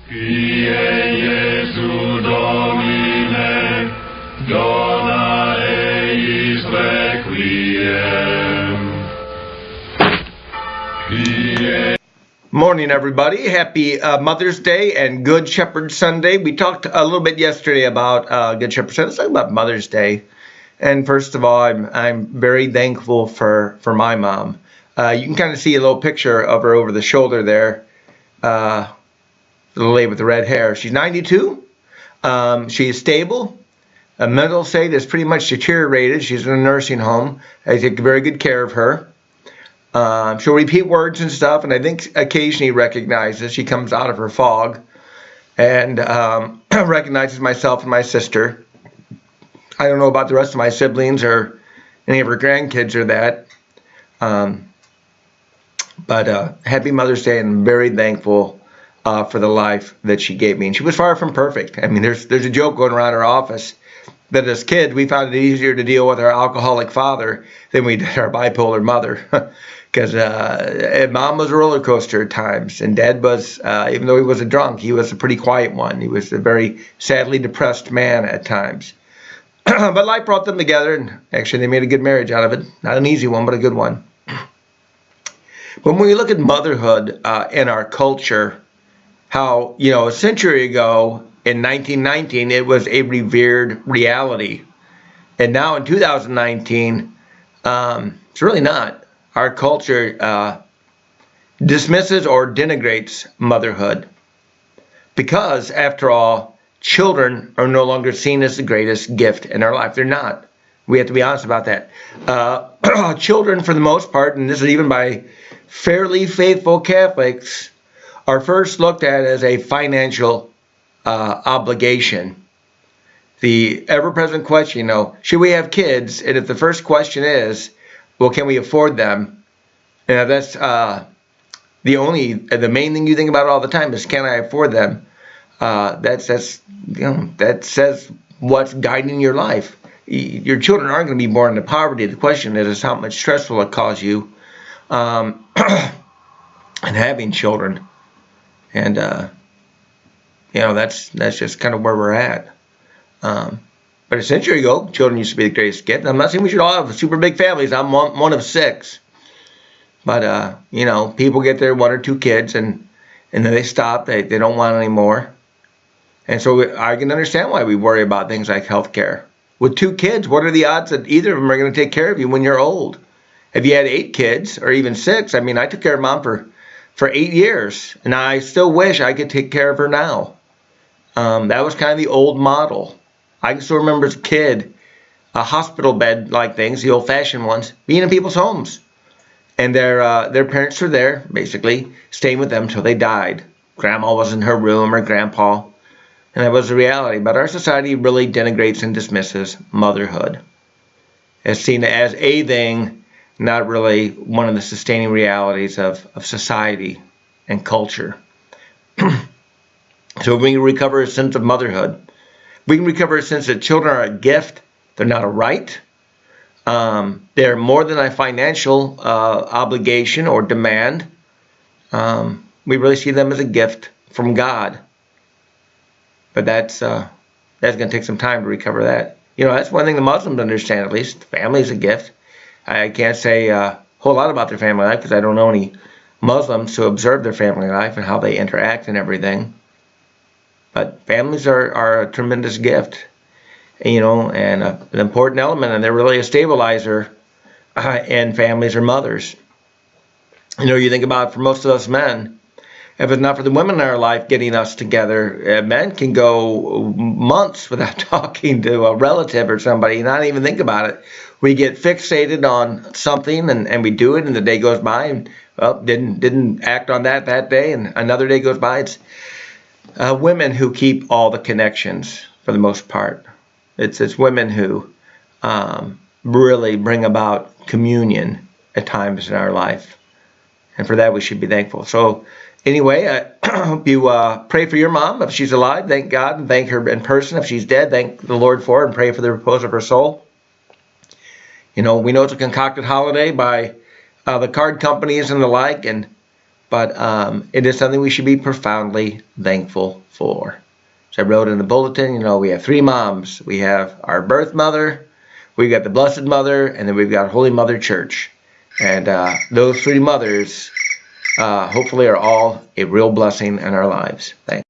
Kyrie Jesu Domine, dona eis requiem. Kyrie. Morning, everybody. Happy Mother's Day and Good Shepherd Sunday. We talked a little bit yesterday about Good Shepherd Sunday. Let's talk about Mother's Day. And first of all, I'm very thankful for my mom. You can kind of see a little picture of her over the shoulder there. The little lady with the red hair. She's 92. She is stable. Her mental state is pretty much deteriorated. She's in a nursing home. I take very good care of her. She'll repeat words and stuff, and I think occasionally recognizes. She comes out of her fog and recognizes myself and my sister. I don't know about the rest of my siblings or any of her grandkids or that. But happy Mother's Day, and I'm very thankful for the life that she gave me. And she was far from perfect. I mean, there's a joke going around our office that as kids, we found it easier to deal with our alcoholic father than we did our bipolar mother. Because mom was a roller coaster at times, and dad was, even though he was a drunk, he was a pretty quiet one. He was a very sadly depressed man at times. But life brought them together, and actually they made a good marriage out of it. Not an easy one, but a good one. But when we look at motherhood in our culture, how, a century ago in 1919, it was a revered reality. And now in 2019, it's really not. Our culture dismisses or denigrates motherhood because, after all, children are no longer seen as the greatest gift in our life. They're not. We have to be honest about that. Children, for the most part, and this is even by fairly faithful Catholics, are first looked at as a financial obligation. The ever-present question, should we have kids? And if the first question is, well, can we afford them? And that's the main thing you think about all the time is, can I afford them? That says what's guiding your life. Your children aren't going to be born into poverty. The question is how much stress will it cause you and having children. And that's just kind of where we're at. But a century ago, children used to be the greatest gift. I'm not saying we should all have super big families. I'm one of 6. But people get their 1 or 2 kids, and then they stop. They don't want any more. And so I can understand why we worry about things like health care. With 2 kids, what are the odds that either of them are going to take care of you when you're old? If you had 8 kids, or even 6, I mean, I took care of Mom for 8 years, and I still wish I could take care of her now. That was kind of the old model. I can still remember as a kid, a hospital bed like things, the old-fashioned ones, being in people's homes. And their parents were there, basically, staying with them until they died. Grandma was in her room, or grandpa, and that was the reality. But our society really denigrates and dismisses motherhood. It's seen as a thing, not really one of the sustaining realities of society and culture. So we can recover a sense of motherhood. We can recover a sense that children are a gift. They're not a right. They're more than a financial obligation or demand. We really see them as a gift from God. But that's going to take some time to recover that. That's one thing the Muslims understand, at least. Family is a gift. I can't say a whole lot about their family life because I don't know any Muslims who observe their family life and how they interact and everything. But families are a tremendous gift, and an important element, and they're really a stabilizer in families or mothers. You think about, for most of us men, if it's not for the women in our life getting us together, men can go months without talking to a relative or somebody, not even think about it. We get fixated on something, and we do it, and the day goes by, and didn't act on that day, and another day goes by. It's women who keep all the connections for the most part. It's women who really bring about communion at times in our life, and for that we should be thankful. So anyway, I hope you pray for your mom if she's alive. Thank God, and thank her in person. If she's dead, thank the Lord for her and pray for the repose of her soul. We know it's a concocted holiday by the card companies and the like, and but it is something we should be profoundly thankful for. So I wrote in the bulletin, we have 3 moms. We have our birth mother, we've got the Blessed Mother, and then we've got Holy Mother Church. And those 3 mothers hopefully are all a real blessing in our lives. Thanks.